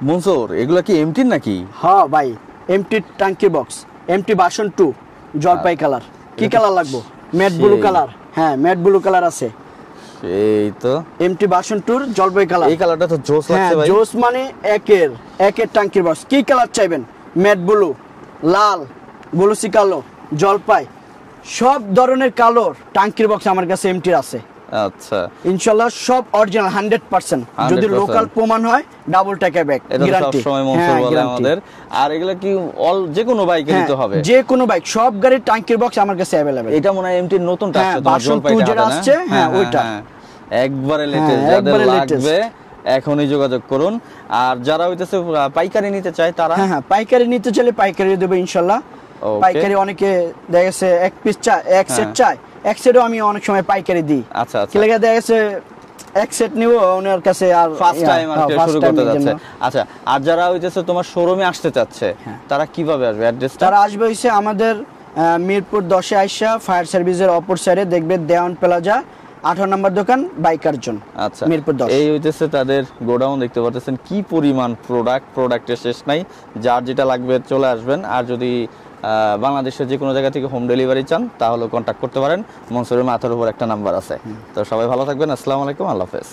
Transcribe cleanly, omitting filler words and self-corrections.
মনসুর এগুলা কি এমটি নাকি? হ্যাঁ ভাই, এমটি ট্যাঙ্কি বক্স, এমটি ভার্সন 2 জলপাই কালার। কি কালার লাগবে? Matte blue colour. হ্যাঁ, ম্যাট ব্লু কালার আছে। এই তো এমটি ভার্সন 2 জলপাই কালার। এই কালারটা তো জোস লাগছে ভাই। জোস মানে একের ট্যাঙ্কি বক্স। কি কালার চাইবেন? ম্যাট ব্লু, লাল, গোলসি কালো, জলপাই, সব ধরনের কালোর ট্যাঙ্কির বক্স আমার কাছে এমটির আছে। আচ্ছা, ইনশাআল্লাহ সব অরিজিনাল 100%। যদি লোকাল প্রমাণ হয় ডাবল টাকা ব্যাক গ্যারান্টি। সব সময় মনসুর বলে আমাদের। আর এগুলা কি অল যে কোনো বাইকে দিতে হবে? যে কোনো বাইক, সব গাড়ির ট্যাঙ্কির বক্স আমার কাছে अवेलेबल। এটা মনে হয় এমটির নতুনটা আসছে তো জলপাইটা যেটা আসছে, ওইটা একবারে লেটেস্ট। যাদের লাগবে এখনই যোগাযোগ করুন। আর যারা হইতেছে পাইকারি নিতে চায় তারা পাইকারি নিতে চাইলে পাইকারি দেব ইনশাআল্লাহ। পাইকারি অনেকে দেখা গেছে এক পিস চায়, এক সেট চায়, এক সেটও আমি অনেক সময় পাইকারি দিই। আচ্ছা আচ্ছা, কি লাগে দেখা গেছে এক সেট নিব ওনার কাছে আর ফার্স্ট টাইম আর শুরু করতে যাচ্ছে। আচ্ছা, আর যারা হইতেছে তোমার শোরুমে আসতে চাচ্ছে তারা কিভাবে আসবে? অ্যাড্রেসটা? তারা আসবে হইছে আমাদের মিরপুর 10 এ আইসা ফায়ার সার্ভিসের অপর সাইডে দেখবে দেওয়ান প্লাজা 18 নম্বর দোকান বাইকার জন। আচ্ছা, মিরপুর 10। এই হইতেছে তাদের গোডাউন। দেখতে পাচ্ছেন কি পরিমাণ প্রোডাক্টের শেষ নাই। যার যেটা লাগবে চলে আসবেন। আর যদি বাংলাদেশের যে কোনো জায়গা থেকে হোম ডেলিভারি চান তাহলে কন্ট্যাক্ট করতে পারেন। মনসুরের মাথার উপর একটা নাম্বার আছে। তো সবাই ভালো থাকবেন। আসসালামু আলাইকুম, আল্লাহ হাফেজ।